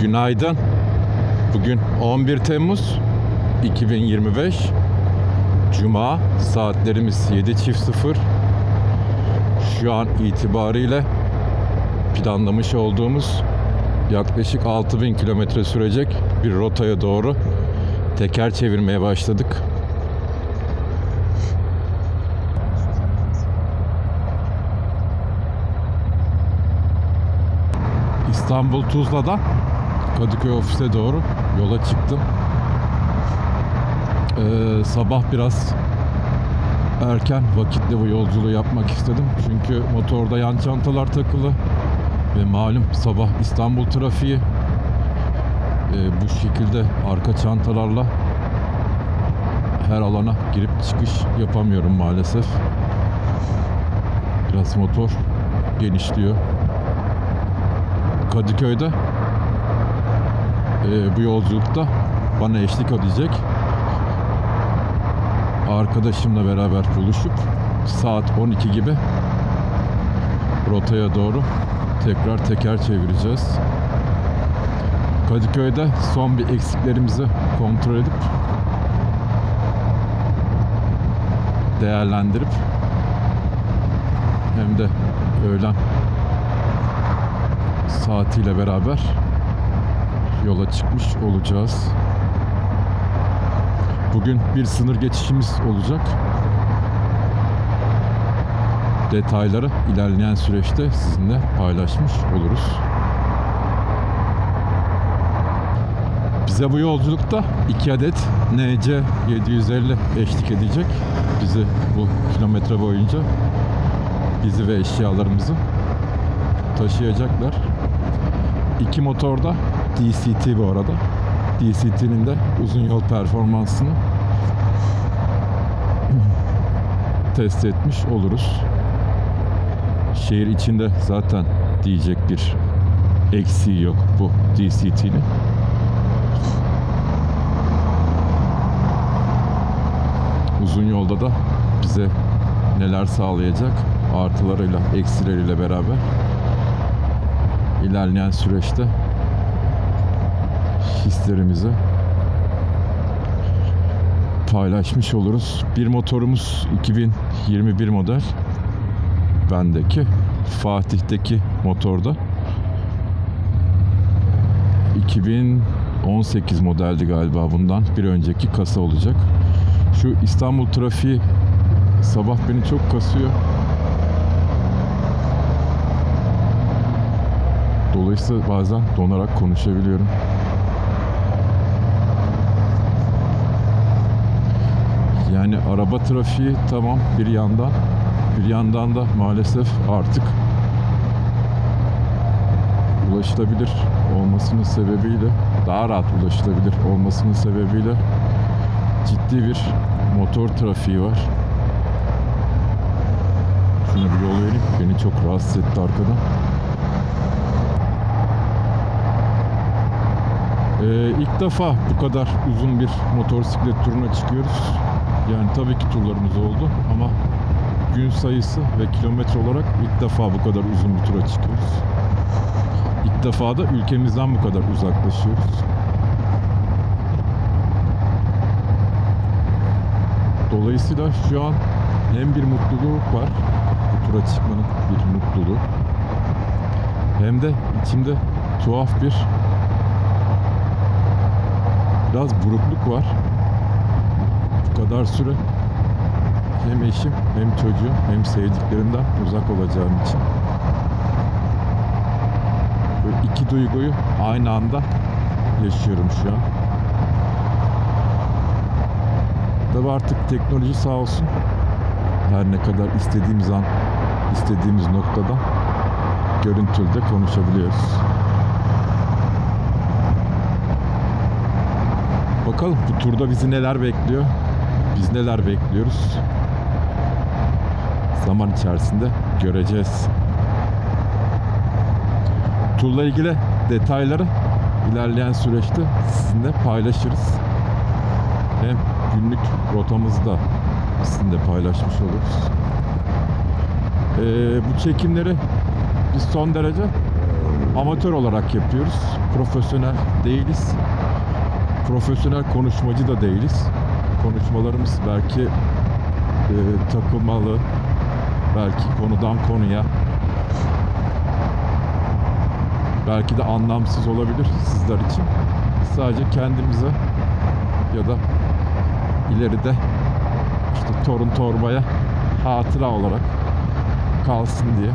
Günaydın. Bugün 11 Temmuz 2025 Cuma, saatlerimiz 7.00. Şu an itibariyle planlamış olduğumuz yaklaşık 6000 kilometre sürecek bir rotaya doğru teker çevirmeye başladık. İstanbul Tuzla'dan Kadıköy ofise doğru yola çıktım. Sabah biraz erken vakitle bu yolculuğu yapmak istedim. Çünkü motorda yan çantalar takılı ve malum sabah İstanbul trafiği. Bu şekilde arka çantalarla her alana girip çıkış yapamıyorum maalesef. Biraz motor genişliyor. Kadıköy'de bu yolculukta bana eşlik edecek arkadaşımla beraber buluşup saat 12 gibi rotaya doğru tekrar teker çevireceğiz. Kadıköy'de son bir eksiklerimizi kontrol edip değerlendirip hem de öğlen saatiyle beraber yola çıkmış olacağız. Bugün bir sınır geçişimiz olacak. Detayları ilerleyen süreçte sizinle paylaşmış oluruz. Bize bu yolculukta 2 adet NC 750 eşlik edecek. Bizi bu kilometre boyunca bizi ve eşyalarımızı taşıyacaklar. 2 motor da DCT bu arada. DCT'nin de uzun yol performansını test etmiş oluruz. Şehir içinde zaten diyecek bir eksiği yok bu DCT'nin. Uzun yolda da bize neler sağlayacak artılarıyla eksileriyle beraber ilerleyen süreçte hislerimizi paylaşmış oluruz. Bir motorumuz 2021 model. Bendeki, Fatih'teki motorda 2018 modeldi galiba, bundan bir önceki kasa olacak. Şu İstanbul trafiği sabah beni çok kasıyor. Dolayısıyla bazen donarak konuşabiliyorum. Yani araba trafiği tamam bir yandan da maalesef artık ulaşılabilir olmasının sebebiyle, daha rahat ulaşılabilir olmasının sebebiyle ciddi bir motor trafiği var. Şuna bir yol vereyim. Beni çok rahatsız etti arkadan. İlk defa bu kadar uzun bir motosiklet turuna çıkıyoruz. Yani tabii ki turlarımız oldu ama gün sayısı ve kilometre olarak ilk defa bu kadar uzun bir tura çıkıyoruz. İlk defa da ülkemizden bu kadar uzaklaşıyoruz. Dolayısıyla şu an hem bir mutluluk var, bu tura çıkmanın bir mutluluğu, hem de içimde tuhaf biraz burukluk var. Bu kadar süre hem eşim hem çocuğum hem sevdiklerimden uzak olacağım için böyle iki duyguyu aynı anda yaşıyorum şu an. Tabii artık teknoloji sağ olsun, her ne kadar istediğimiz noktada görüntülü de konuşabiliyoruz. Bakalım bu turda bizi neler bekliyor, biz neler bekliyoruz, zaman içerisinde göreceğiz. Turla ilgili detayları ilerleyen süreçte sizinle paylaşırız. Hem günlük rotamızı da sizinle paylaşmış oluruz. Bu çekimleri biz son derece amatör olarak yapıyoruz. Profesyonel değiliz. Profesyonel konuşmacı da değiliz. Konuşmalarımız belki takılmalı, belki konudan konuya, belki de anlamsız olabilir sizler için. Sadece kendimize ya da ileride işte torun torbaya hatıra olarak kalsın diye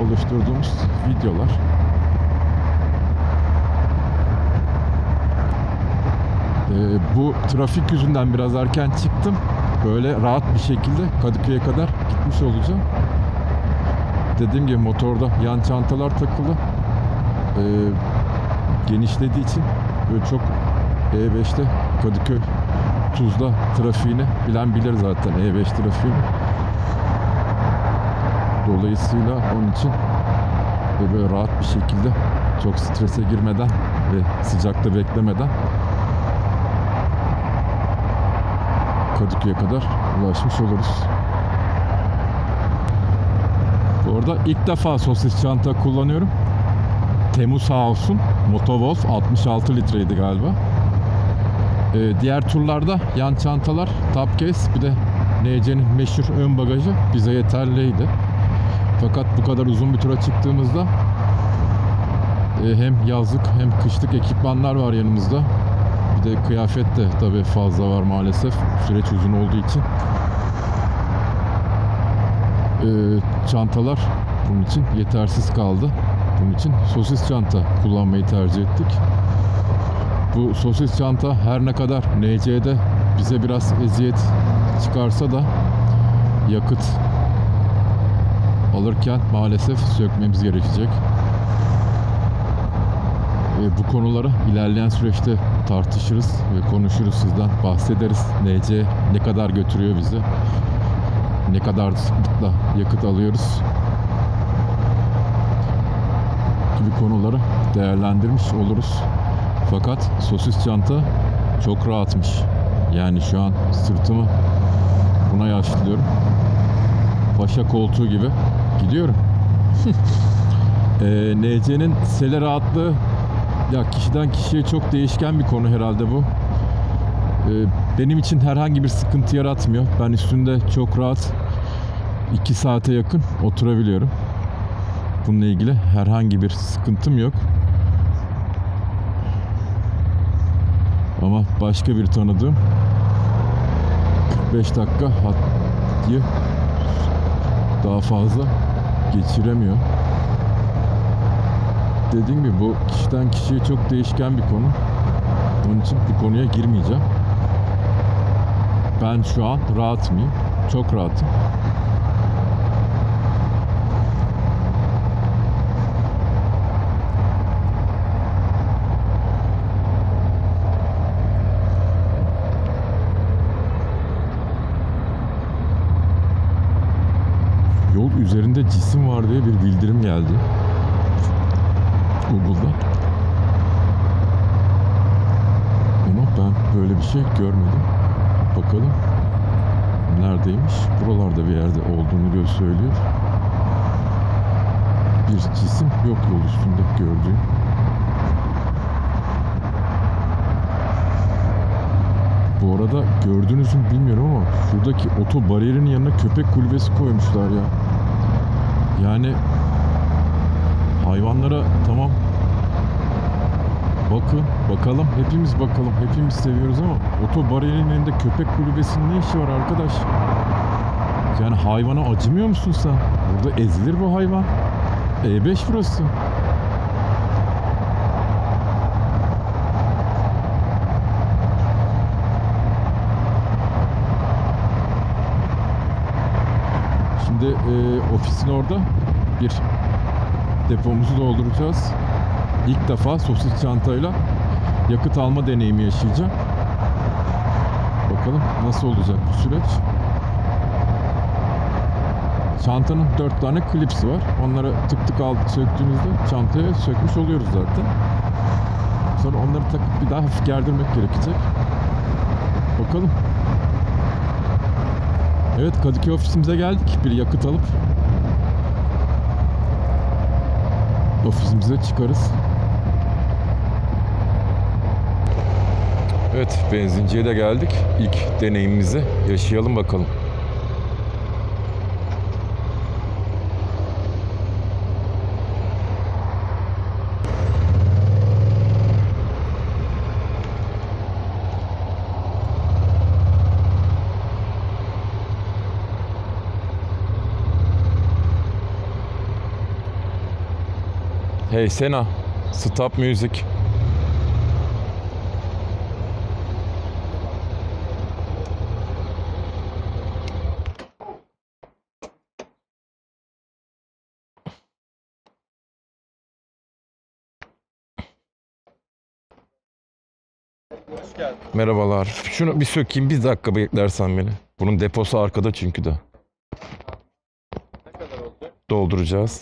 oluşturduğumuz videolar. Bu trafik yüzünden biraz erken çıktım. Böyle rahat bir şekilde Kadıköy'e kadar gitmiş olacağım. Dediğim gibi motorda yan çantalar takılı. Genişlediği için böyle çok E5'te Kadıköy Tuzla trafiğini bilen bilir zaten, E5 trafiğini. Dolayısıyla onun için böyle rahat bir şekilde, çok strese girmeden ve sıcakta beklemeden Kadıköy'e kadar ulaşmış oluruz. Bu arada ilk defa sosis çanta kullanıyorum. Temu sağ olsun. Motovolf 66 litreydi galiba. Diğer turlarda yan çantalar, top case, bir de NC'nin meşhur ön bagajı bize yeterliydi. Fakat bu kadar uzun bir tura çıktığımızda hem yazlık hem kışlık ekipmanlar var yanımızda. Bir de kıyafet de tabii fazla var maalesef. Süreç uzun olduğu için. Çantalar bunun için yetersiz kaldı. Bunun için sosis çanta kullanmayı tercih ettik. Bu sosis çanta her ne kadar NC'de bize biraz eziyet çıkarsa da yakıt alırken maalesef sökmemiz gerekecek. Bu konuları ilerleyen süreçte tartışırız ve konuşuruz, sizden bahsederiz. NC ne kadar götürüyor bizi, ne kadar sıklıkla yakıt alıyoruz gibi konuları değerlendirmiş oluruz. Fakat sosis çanta çok rahatmış. Yani şu an sırtımı buna yaşlıyorum. Paşa koltuğu gibi gidiyorum. NC'nin sele rahatlığı ya kişiden kişiye çok değişken bir konu herhalde bu. Benim için herhangi bir sıkıntı yaratmıyor. Ben üstünde çok rahat 2 saate yakın oturabiliyorum. Bununla ilgili herhangi bir sıkıntım yok. Ama başka bir tanıdığım 45 dakika hattı daha fazla geçiremiyor. Dediğim gibi bu kişiden kişiye çok değişken bir konu. Onun için bu konuya girmeyeceğim. Ben şu an rahat mıyım? Çok rahatım. Yol üzerinde cisim var diye bir bildirim geldi Google'da. Ama ben böyle bir şey görmedim. Bakalım neredeymiş? Buralarda bir yerde olduğunu söylüyor. Bir cisim yok yol üstünde gördüğüm. Bu arada gördünüz mü bilmiyorum ama şuradaki oto bariyerin yanına köpek kulübesi koymuşlar ya. Yani hayvanlara tamam bakalım, hepimiz bakalım, hepimiz seviyoruz ama oto bariyerin yanında köpek kulübesinin ne işi var arkadaş? Yani hayvana acımıyor musun sen? Burada ezilir bu hayvan. E5 burası. Şimdi ofisin orada bir depomuzu dolduracağız. İlk defa sosis çantayla yakıt alma deneyimi yaşayacağım. Bakalım nasıl olacak bu süreç. Çantanın 4 tane klipsi var. Onları tık tık söktüğümüzde çantaya sökmüş oluyoruz zaten. Sonra onları takıp bir daha hafif gerdirmek gerekecek. Bakalım. Evet, Kadıköy ofisimize geldik. Bir yakıt alıp ofisimize çıkarız. Evet, benzinciye de geldik. İlk deneyimimizi yaşayalım bakalım. Hey Sena, stop music. Hoş geldin. Merhabalar. Şunu bir sökeyim, bir dakika beklersen beni. Bunun deposu arkada çünkü de. Ne kadar olacak? Dolduracağız.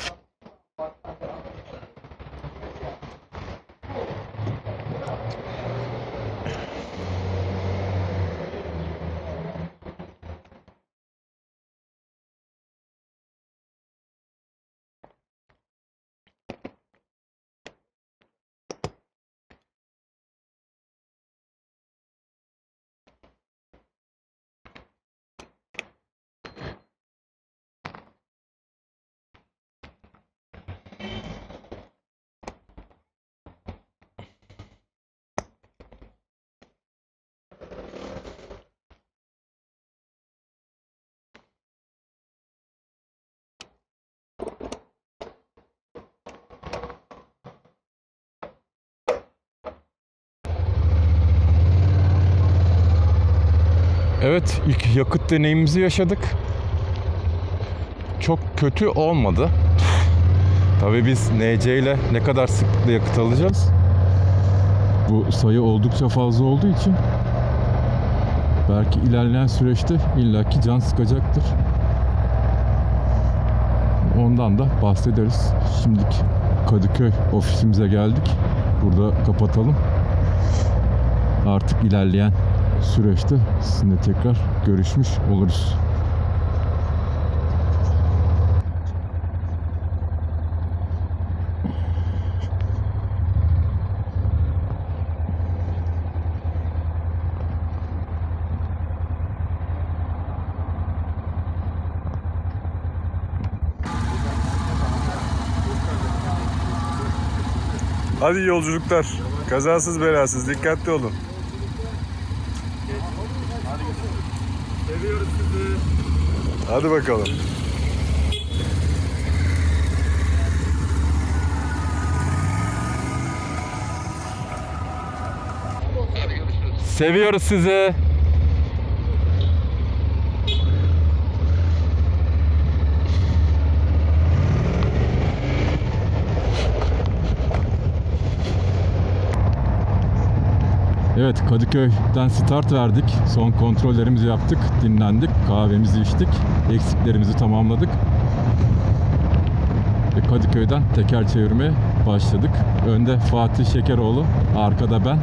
Evet, ilk yakıt deneyimimizi yaşadık. Çok kötü olmadı. Tabii biz NC ile ne kadar sıklıkla yakıt alacağız? Bu sayı oldukça fazla olduğu için belki ilerleyen süreçte illaki can sıkacaktır. Ondan da bahsederiz. Şimdilik Kadıköy ofisimize geldik. Burada kapatalım. Artık ilerleyen süreçte sizinle tekrar görüşmüş oluruz. Hadi iyi yolculuklar. Kazasız belasız. Dikkatli olun. Seviyoruz sizi. Hadi bakalım. Seviyoruz sizi. Evet, Kadıköy'den start verdik. Son kontrollerimizi yaptık, dinlendik, kahvemizi içtik, eksiklerimizi tamamladık. Ve Kadıköy'den teker çevirmeye başladık. Önde Fatih Şekeroğlu, arkada ben.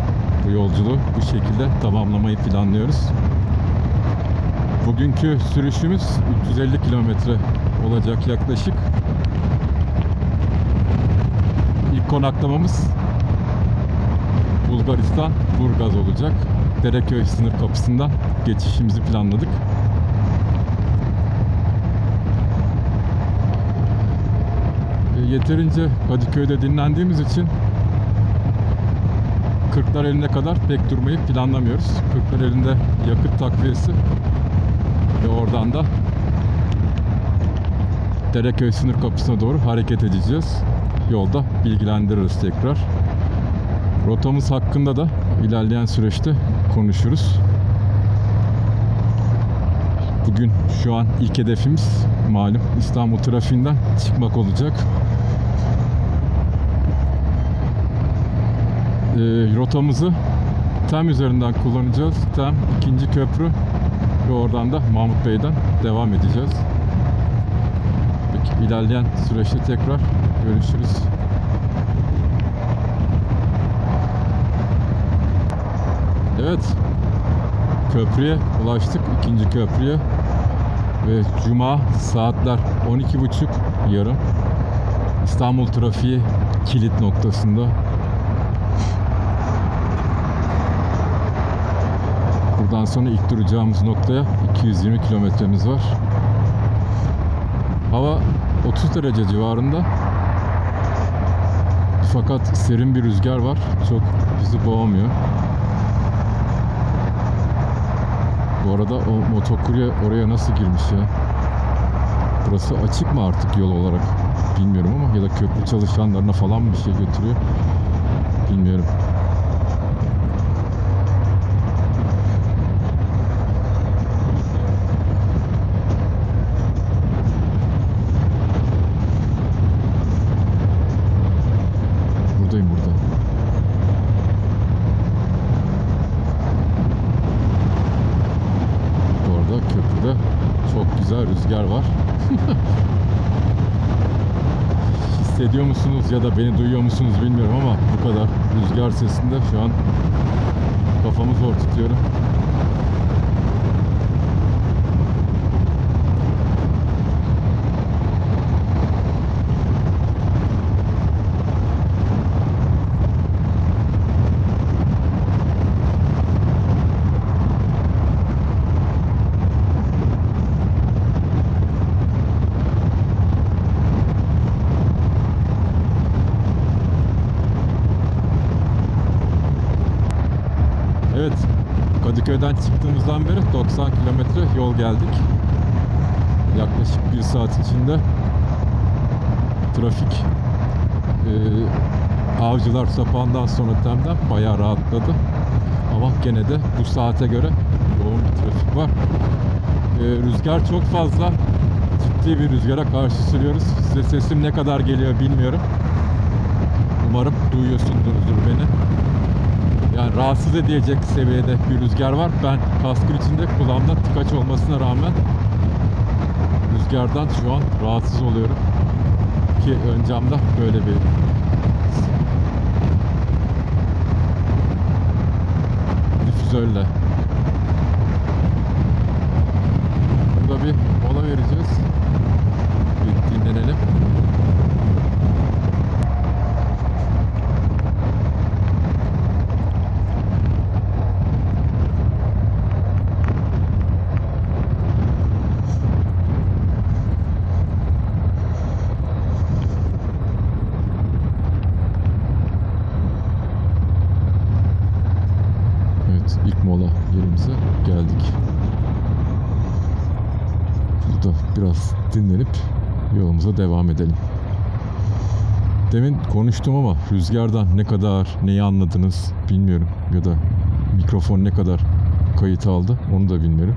Bu yolculuğu bu şekilde tamamlamayı planlıyoruz. Bugünkü sürüşümüz 350 kilometre olacak yaklaşık. İlk konaklamamız Bulgaristan, Burgaz olacak. Dereköy sınır kapısından geçişimizi planladık. Yeterince Kadıköy'de dinlendiğimiz için Kırklareli'ne kadar pek durmayı planlamıyoruz. Kırklareli'nde yakıt takviyesi ve oradan da Dereköy sınır kapısına doğru hareket edeceğiz. Yolda bilgilendiririz tekrar. Rotamız hakkında da ilerleyen süreçte konuşuruz. Bugün şu an ilk hedefimiz malum İstanbul trafiğinden çıkmak olacak. Rotamızı TEM üzerinden kullanacağız. TEM 2. köprü ve oradan da Mahmut Bey'den devam edeceğiz. Peki, ilerleyen süreçte tekrar görüşürüz. Evet, köprüye ulaştık, 2. köprüye ve Cuma saatler 12.30 yarım. İstanbul trafiği kilit noktasında. Buradan sonra ilk duracağımız noktaya 220 kilometremiz var. Hava 30 derece civarında. Fakat serin bir rüzgar var. Çok bizi boğamıyor. Bu arada o motokurye oraya nasıl girmiş ya? Burası açık mı artık yol olarak? Bilmiyorum ama ya da köprü çalışanlarına falan bir şey götürüyor. Bilmiyorum. Buradayım burada. Bu arada köprüde çok güzel rüzgar var. Hissediyor musunuz ya da beni duyuyor musunuz bilmiyorum ama bu kadar rüzgar sesinde şu an kafamı zor tutuyorum. Evet, Kadıköy'den çıktığımızdan beri 90 kilometre yol geldik. Yaklaşık 1 saat içinde trafik Avcılar Sapağı'ndan sonra Tem'den bayağı rahatladı. Ama gene de bu saate göre yoğun bir trafik var. Rüzgar çok fazla. Ciddi bir rüzgara karşı sürüyoruz. Size sesim ne kadar geliyor bilmiyorum. Umarım duyuyorsunuzdur beni. Yani rahatsız edecek seviyede bir rüzgar var. Ben kaskın içinde kulağımda tıkaç olmasına rağmen rüzgardan şu an rahatsız oluyorum. Ki ön camda böyle bir difüzörle. Burada bir mola vereceğiz. Bir dinlenelim. İlk mola yerimize geldik. Burada biraz dinlenip yolumuza devam edelim. Demin konuştum ama rüzgardan ne kadar neyi anladınız bilmiyorum. Ya da mikrofon ne kadar kayıt aldı onu da bilmiyorum.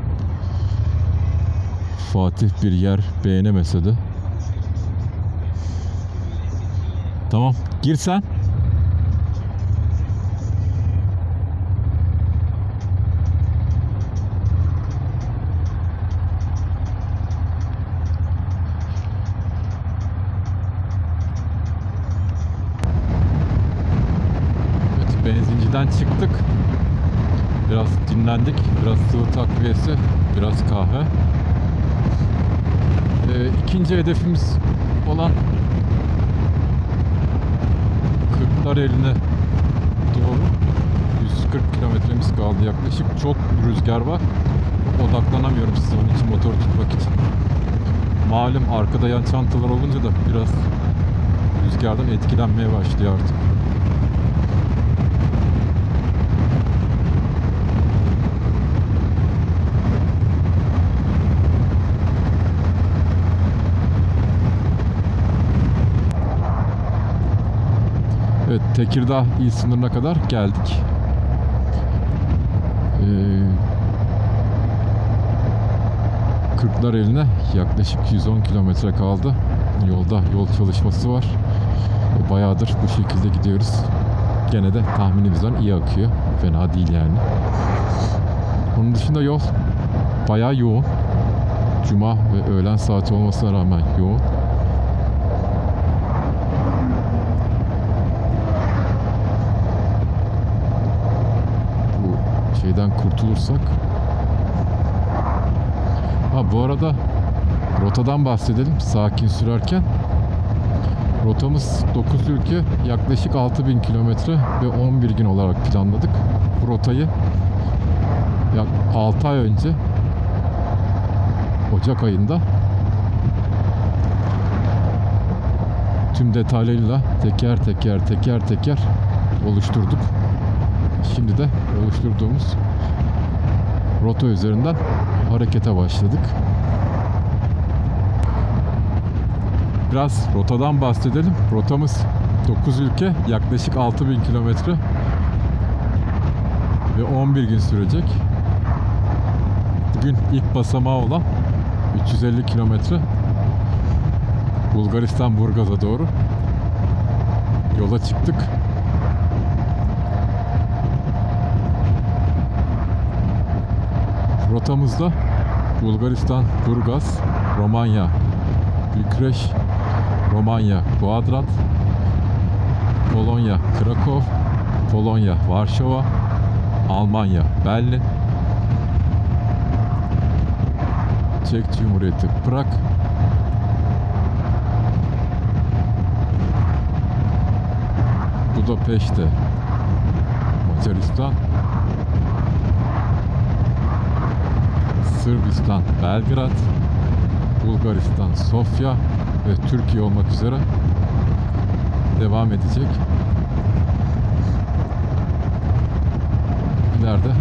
Fatih bir yer beğenemese de. Tamam, gir sen. Benzinciden çıktık. Biraz dinlendik. Biraz sıvı takviyesi. Biraz kahve. İkinci hedefimiz olan Kırklareli'ne doğru 140 kilometremiz kaldı yaklaşık. Çok rüzgar var. Odaklanamıyorum size onun için, motoru tutmak için. Malum arkada yan çantalar olunca da biraz rüzgardan etkilenmeye başlıyor artık. Evet, Tekirdağ il sınırına kadar geldik. Kırklareli'ne yaklaşık 110 kilometre kaldı. Yolda yol çalışması var. Bayağıdır bu şekilde gidiyoruz. Gene de tahminimizden iyi akıyor. Fena değil yani. Onun dışında yol bayağı yoğun. Cuma ve öğlen saati olmasına rağmen yoğun. Şeyden kurtulursak. Bu arada rotadan bahsedelim sakin sürerken. Rotamız 9 ülke, yaklaşık 6000 kilometre ve 11 gün olarak planladık. Bu rotayı 6 ay önce Ocak ayında tüm detaylarıyla teker teker oluşturduk. Şimdi de oluşturduğumuz rota üzerinden harekete başladık. Biraz rotadan bahsedelim. Rotamız 9 ülke, yaklaşık 6000 kilometre ve 11 gün sürecek. Bugün ilk basamağı olan 350 kilometre Bulgaristan Burgaz'a doğru yola çıktık. Rotamızda Bulgaristan Burgaz, Romanya Bükreş, Romanya Kuadrat, Polonya Krakow, Polonya Varşova, Almanya Berlin, Çek Cumhuriyeti Prag, Budapeşte Macaristan, Sırbistan Belgrad, Bulgaristan Sofya ve Türkiye olmak üzere devam edecek. İleride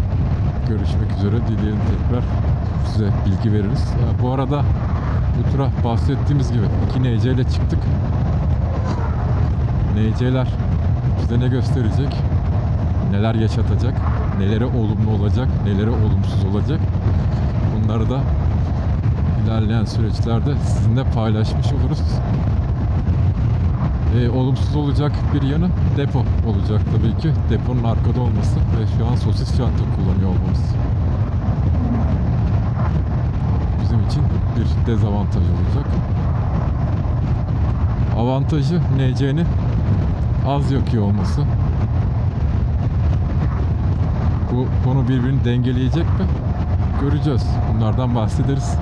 görüşmek üzere dileyelim, tekrar size bilgi veririz. Bu arada bu tura bahsettiğimiz gibi 2 NC ile çıktık. NC'ler bize ne gösterecek, neler yaşatacak, nelere olumlu olacak, nelere olumsuz olacak, bunları da ilerleyen süreçlerde sizinle paylaşmış oluruz. Olumsuz olacak bir yanı depo olacak tabii ki. Deponun arkada olması ve şu an sosis çanta kullanıyor olmamız bizim için bir dezavantaj olacak. Avantajı NC'nin az yakıyor olması. Bu konu birbirini dengeleyecek mi? Göreceğiz. Bunlardan bahsederiz.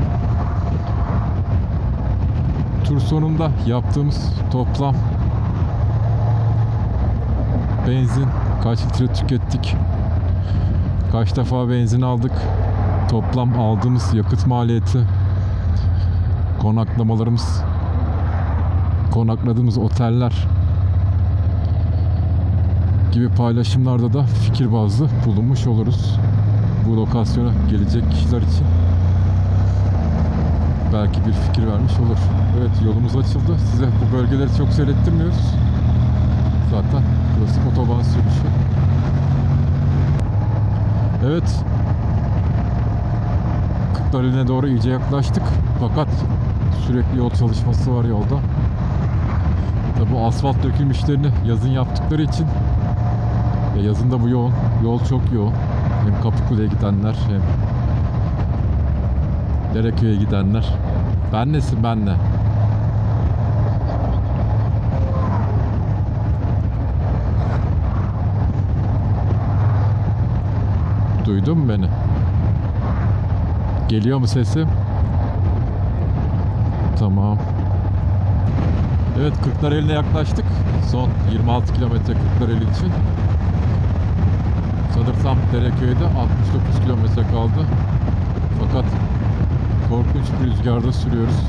Tur sonunda yaptığımız toplam benzin kaç litre tükettik, kaç defa benzin aldık, toplam aldığımız yakıt maliyeti, konaklamalarımız, konakladığımız oteller gibi paylaşımlarda da fikir bazlı bulunmuş oluruz. Bu lokasyona gelecek kişiler için belki bir fikir vermiş olur. Evet, yolumuz açıldı. Size bu bölgeleri çok seyrettirmiyoruz. Zaten klasik otoban sürüşü. Evet. Kırklareli'ne doğru iyice yaklaştık. Fakat sürekli yol çalışması var yolda. Tabi bu asfalt döküm işlerini yazın yaptıkları için yazın da bu yoğun. Yol çok yoğun. Hem Kapıkule'ye gidenler hem Dereköy'e gidenler. Ben nesin ben ne? Duydun mu beni? Geliyor mu sesim? Tamam. Evet, Kırklareli'ne yaklaştık. Son 26 kilometre Kırklareli için. Sanırsam Dereköy'de 69 kilometre kaldı. Fakat korkunç bir rüzgarda sürüyoruz.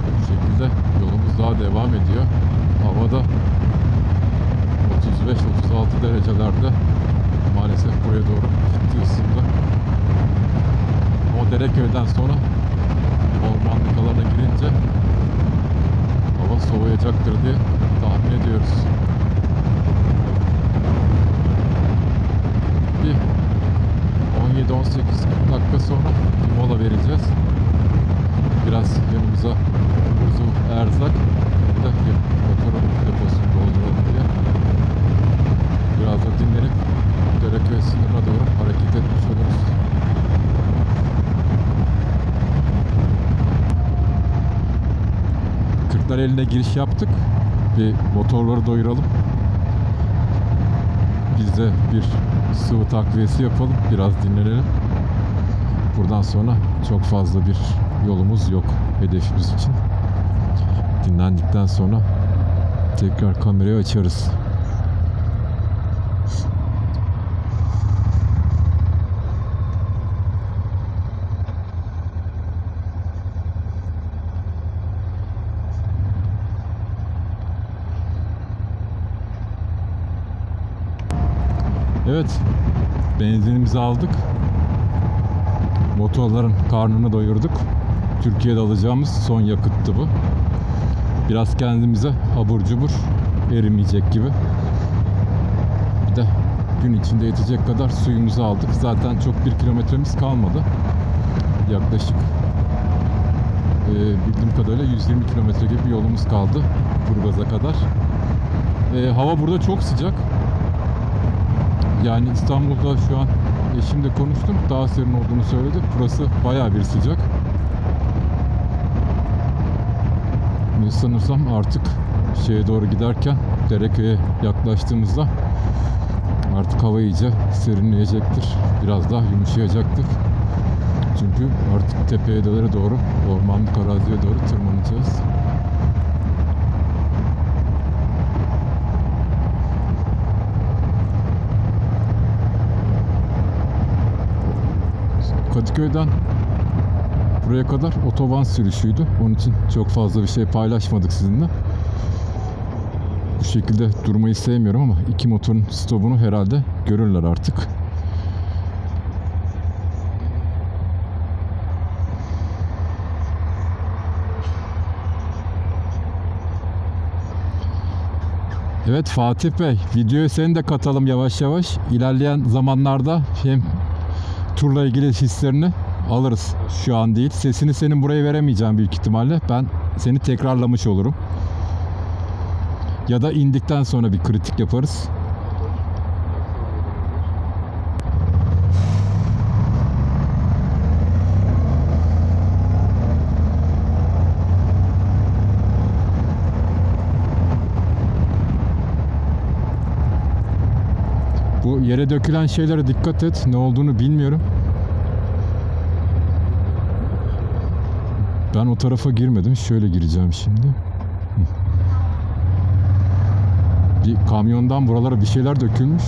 Bu şekilde yolumuz daha devam ediyor. Havada 35-36 derecelerde, maalesef buraya doğru ciddi ısındı. O Dereköy'den sonra ormanlık alana girince hava soğuyacaktır diye tahmin ediyoruz. Bir 17-18 dakika sonra bir mola vereceğiz. Biraz yanımıza buzlu erzak, bir de motorun deposunu dolduralım diye. Biraz da dinlenip Dereköy sınırına doğru hareket etmiş oluruz. Kırklareli'ne giriş yaptık. Bir motorları doyuralım. Biz de bir sıvı takviyesi yapalım. Biraz dinlenelim. Buradan sonra çok fazla bir yolumuz yok hedefimiz için. Dinlendikten sonra tekrar kamerayı açarız. Evet, benzinimizi aldık. Motorların karnını doyurduk. Türkiye'de alacağımız son yakıttı bu. Biraz kendimize abur cubur, erimeyecek gibi. Bir de gün içinde yetecek kadar suyumuzu aldık. Zaten çok bir kilometremiz kalmadı. Yaklaşık bildiğim kadarıyla 120 kilometre gibi bir yolumuz kaldı Burgaz'a kadar. Hava burada çok sıcak. Yani İstanbul'da şu an eşimle konuştum. Daha serin olduğunu söyledi. Burası bayağı bir sıcak. Sanırsam artık şeye doğru giderken Dereköy'e yaklaştığımızda artık hava iyice serinleyecektir. Biraz daha yumuşayacaktır. Çünkü artık tepelere doğru, ormanlık araziye doğru tırmanacağız. Kadıköy'den buraya kadar otoban sürüşüydü. Onun için çok fazla bir şey paylaşmadık sizinle. Bu şekilde durmayı sevmiyorum ama iki motorun stopunu herhalde görürler artık. Evet Fatih Bey, videoya seni de katalım yavaş yavaş. İlerleyen zamanlarda hem turla ilgili hislerini alırız. Şu an değil. Sesini senin buraya veremeyeceğim büyük ihtimalle. Ben seni tekrarlamış olurum. Ya da indikten sonra bir kritik yaparız. Bu yere dökülen şeylere dikkat et. Ne olduğunu bilmiyorum. Ben o tarafa girmedim. Şöyle gireceğim şimdi. Bir kamyondan buralara bir şeyler dökülmüş.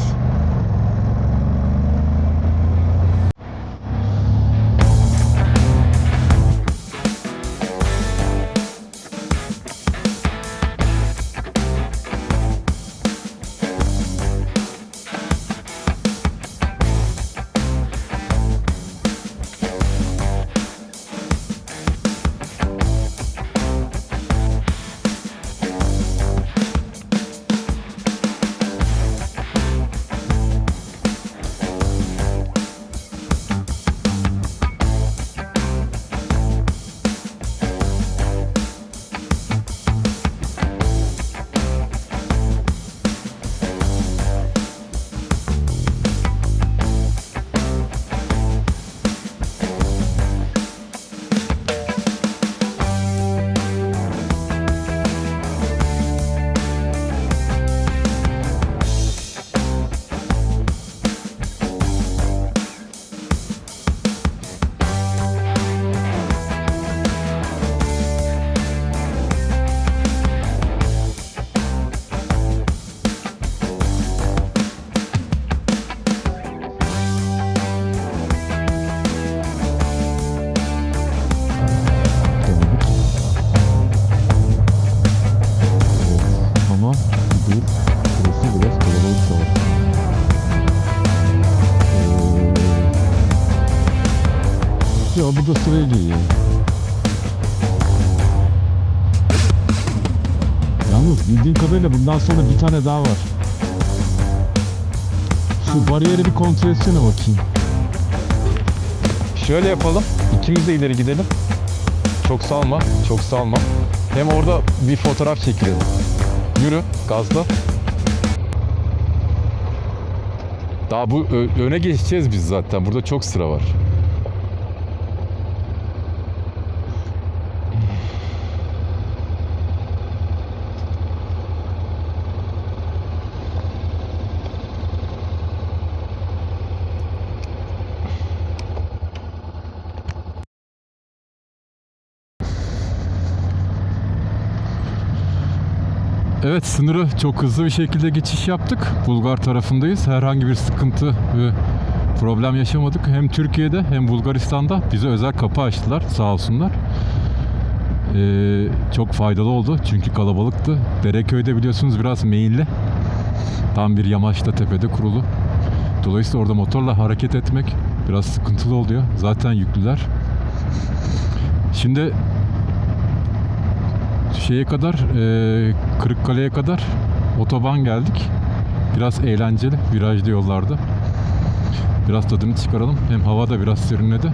Ya bu da sıraya giriyor. Yalnız bildiğin kadarıyla bundan sonra bir tane daha var. Şu bariyeri bir kontrol etsene bakayım. Şöyle yapalım. İkimiz de ileri gidelim. Çok salma, çok salma. Hem orada bir fotoğraf çekilelim. Yürü, gazla. Daha bu öne geçeceğiz biz zaten. Burada çok sıra var. Evet, sınırı çok hızlı bir şekilde geçiş yaptık. Bulgar tarafındayız. Herhangi bir sıkıntı ve problem yaşamadık. Hem Türkiye'de hem Bulgaristan'da bize özel kapı açtılar, sağ olsunlar. Çok faydalı oldu çünkü kalabalıktı. Dereköy'de biliyorsunuz biraz meyilli. Tam bir yamaçta, tepede kurulu. Dolayısıyla orada motorla hareket etmek biraz sıkıntılı oluyor. Zaten yüklüler. Şimdi şeye kadar, Kırıkkale'ye kadar otoban geldik. Biraz eğlenceli, virajlı yollarda. Biraz tadını çıkaralım. Hem hava da biraz serinledi.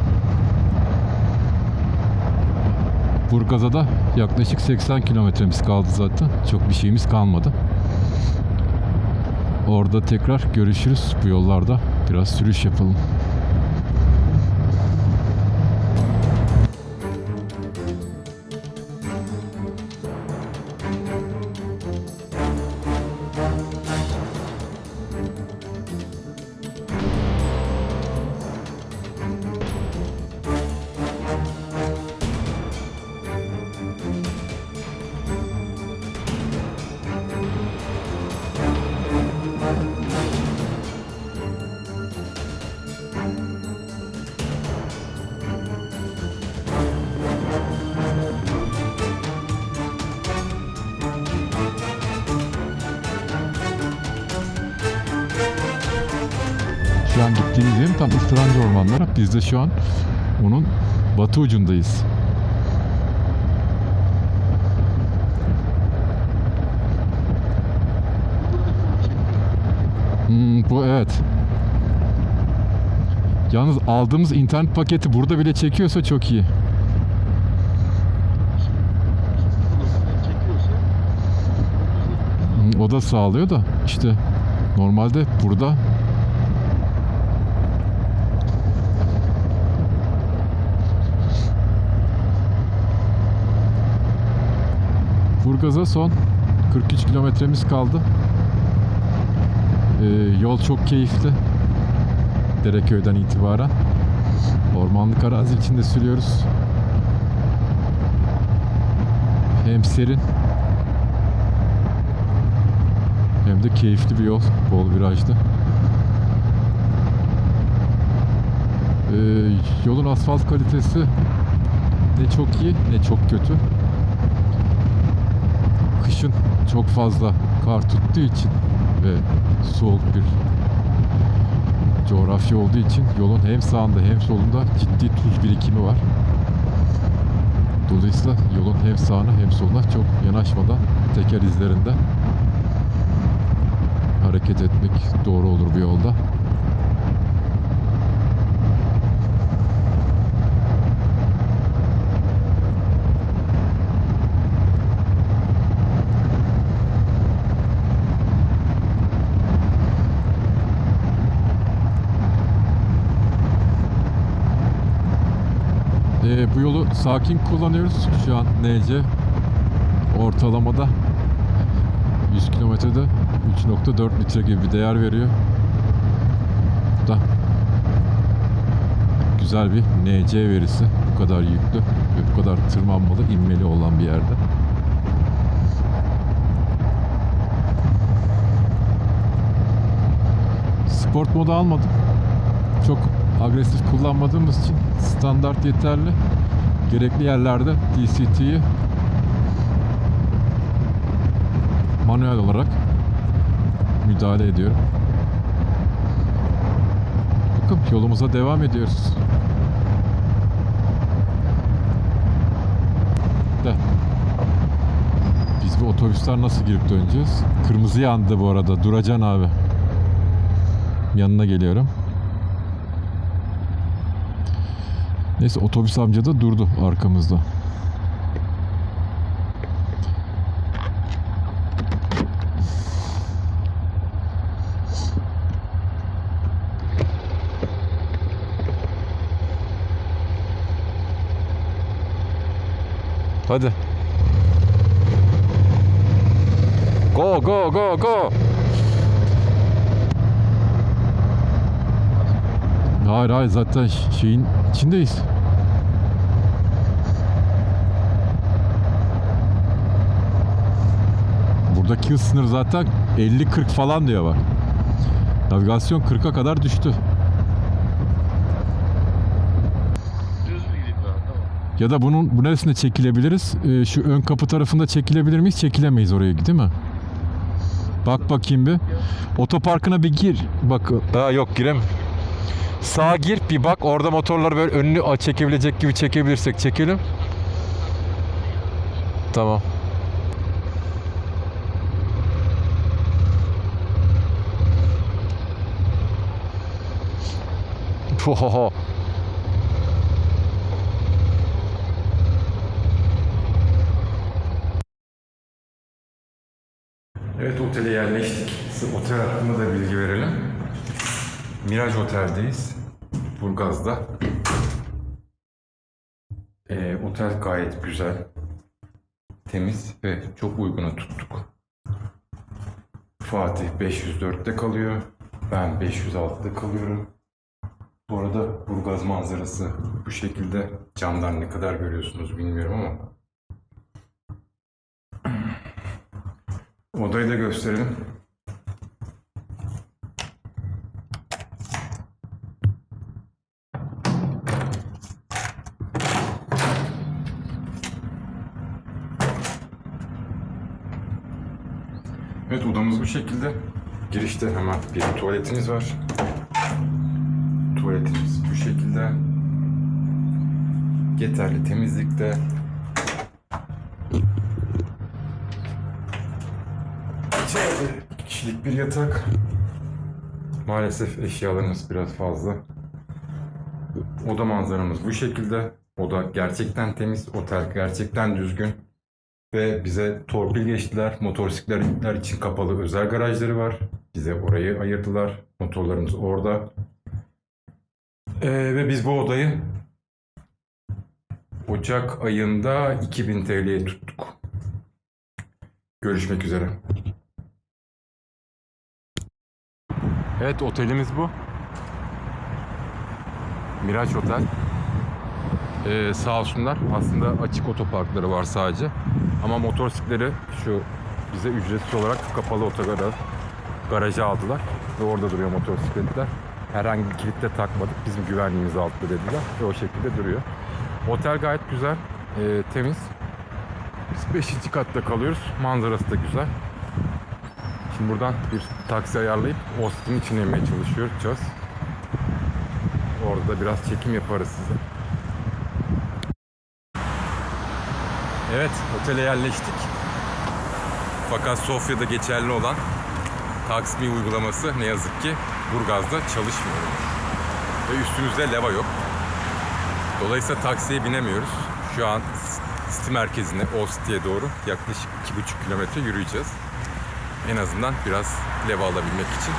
Burgaz'a da yaklaşık 80 kilometremiz kaldı zaten. Çok bir şeyimiz kalmadı. Orada tekrar görüşürüz. Bu yollarda biraz sürüş yapalım. Şu an gittiğimiz yerin tam Istırancı ormanları. Biz de şu an onun batı ucundayız. Bu evet. Yalnız aldığımız internet paketi burada bile çekiyorsa çok iyi. O da sağlıyor da işte normalde burada Burgaz'a son 43 kilometremiz kaldı. Yol çok keyifli. Dereköy'den itibaren. Ormanlık arazi içinde sürüyoruz. Hem serin hem de keyifli bir yol. Bol virajlı. Yolun asfalt kalitesi ne çok iyi ne çok kötü. Kışın çok fazla kar tuttuğu için ve soğuk bir coğrafya olduğu için yolun hem sağında hem solunda ciddi tuz birikimi var. Dolayısıyla yolun hem sağına hem soluna çok yanaşmadan teker izlerinde hareket etmek doğru olur bu yolda. Bu yolu sakin kullanıyoruz. Şu an NC ortalamada 100 kilometrede 3.4 litre gibi bir değer veriyor. Bu da güzel bir NC verisi. Bu kadar yüklü ve bu kadar tırmanmalı, inmeli olan bir yerde. Sport modu almadım. Çok agresif kullanmadığımız için standart yeterli. Gerekli yerlerde DCT'yi manuel olarak müdahale ediyorum. Bakın yolumuza devam ediyoruz. Biz bu otobüsler nasıl girip döneceğiz? Kırmızı yandı bu arada. Duracan abi. Yanına geliyorum. Neyse otobüs amca da durdu arkamızda. Hadi. Go go go go. Hayır hayır zaten şeyin içindeyiz. Buradaki hız sınırı zaten 50-40 falan diyor bak. Navigasyon 40'a kadar düştü. Düz mü gideyim daha? Tamam. Ya da bunun bu neresinde çekilebiliriz? Şu ön kapı tarafında çekilebilir miyiz? Çekilemeyiz oraya, değil mi? Bak bakayım bir. Otoparkına bir gir. Bak. Daha yok, girem. Sağa gir bir bak, orada motorları böyle önünü çekebilecek gibi çekebilirsek çekelim. Tamam. Ohoho. Evet, otele yerleştik. Size otel hakkında da bilgi verelim. Miraj Otel'deyiz. Burgaz'da. Otel gayet güzel. Temiz ve çok uyguna tuttuk. Fatih 504'te kalıyor. Ben 506'da kalıyorum. Bu arada Burgaz manzarası bu şekilde. Camdan ne kadar görüyorsunuz bilmiyorum ama. Odayı da gösterelim. Evet, odamız bu şekilde. Girişte hemen bir tuvaletimiz var. Tuvaletimiz bu şekilde. Yeterli temizlikte. İçeride 2 kişilik bir yatak. Maalesef eşyalarımız biraz fazla. Oda manzaramız bu şekilde. Oda gerçekten temiz, otel gerçekten düzgün. Ve bize torpil geçtiler. Motosikletler için kapalı özel garajları var. Bize orayı ayırdılar. Motorlarımız orada. Ve biz bu odayı Ocak ayında 2000 TL'ye tuttuk. Görüşmek üzere. Evet, otelimiz bu. Miraç Otel. Sağ olsunlar. Aslında açık otoparkları var sadece. Ama motosikletleri şu bize ücretsiz olarak kapalı garaja aldılar. Ve orada duruyor motosikletler. Herhangi bir kilitle takmadık. Bizim güvenliğimiz altında dediler. Ve o şekilde duruyor. Otel gayet güzel. Temiz. Biz 5. katta kalıyoruz. Manzarası da güzel. Şimdi buradan bir taksi ayarlayıp Austin içine inmeye çalışıyoruz. Orada da biraz çekim yaparız size. Evet, otele yerleştik. Fakat Sofya'da geçerli olan Taksimi uygulaması ne yazık ki Burgaz'da çalışmıyor. Ve üstümüzde leva yok. Dolayısıyla taksiye binemiyoruz. Şu an City merkezine, Osti'ye doğru yaklaşık 2,5 kilometre yürüyeceğiz. En azından biraz leva alabilmek için.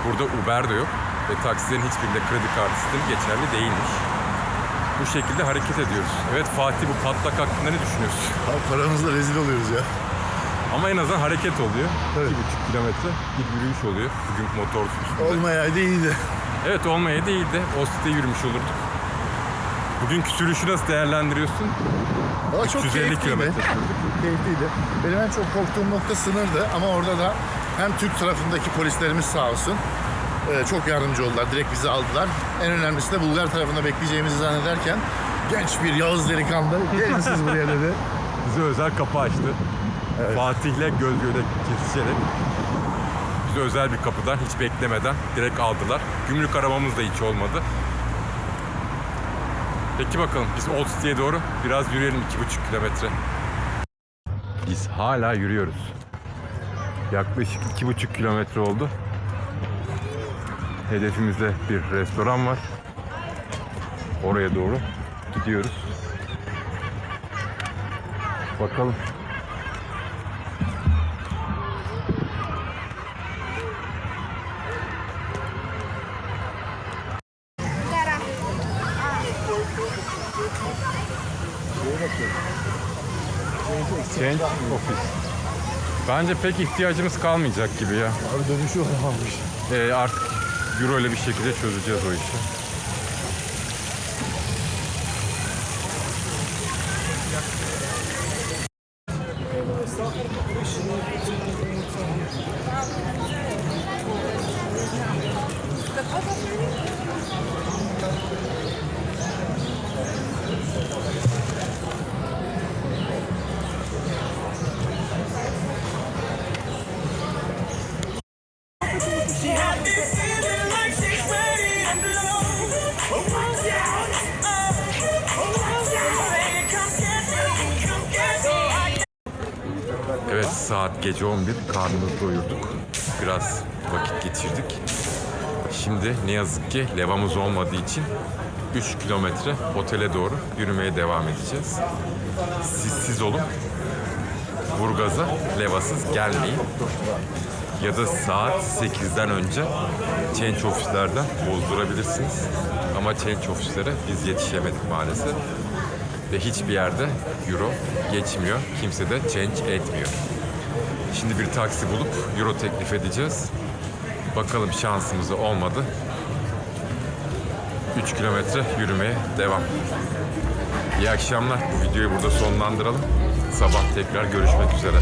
Burada Uber de yok ve taksilerin hiçbirinde kredi kartı sistemi geçerli değilmiş. Bu şekilde hareket ediyoruz. Evet Fatih, bu patlak hakkında ne düşünüyorsun? Abi paramızla rezil oluyoruz ya. Ama en azından hareket oluyor. Evet. 2,5 kilometre bir yürüyüş oluyor bugün motor üstünde. Olmayaydı iyiydi. Evet, olmaya değil de Osti'de yürümüş olurduk. Bugünkü sürüşü nasıl değerlendiriyorsun? Valla çok 350 keyifliydi. kilometre. Keyifliydi. Benim en çok korktuğum nokta sınırdı ama orada da hem Türk tarafındaki polislerimiz sağ olsun çok yardımcı oldular. Direkt bizi aldılar. En önemlisi de Bulgar tarafında bekleyeceğimizi zannederken genç bir Yağız delikanlı gelin siz buraya dedi. Bize özel kapı açtı. Evet. Fatih'le göz göre kesişerek bizi özel bir kapıdan hiç beklemeden direkt aldılar. Gümrük aramamız da hiç olmadı. Peki bakalım, biz Old City'ye doğru biraz yürüyelim, 2,5 kilometre. Biz hala yürüyoruz. Yaklaşık 2,5 kilometre oldu. Hedefimizde bir restoran var. Oraya doğru gidiyoruz. Bakalım. Change office. Bence pek ihtiyacımız kalmayacak gibi ya. Abi dönüşü olamamış. Artık euro ile bir şekilde çözeceğiz o işi. Saat gece 11, karnımızı doyurduk. Biraz vakit geçirdik. Şimdi ne yazık ki levamız olmadığı için 3 kilometre otele doğru yürümeye devam edeceğiz. Siz olun. Burgaz'a levasız gelmeyin. Ya da saat 8'den önce change ofislerden bozdurabilirsiniz. Ama change ofislere biz yetişemedik maalesef. Ve hiçbir yerde euro geçmiyor. Kimse de change etmiyor. Şimdi bir taksi bulup euro teklif edeceğiz. Bakalım şansımız olmadı. 3 kilometre yürümeye devam. İyi akşamlar. Bu videoyu burada sonlandıralım. Sabah tekrar görüşmek üzere.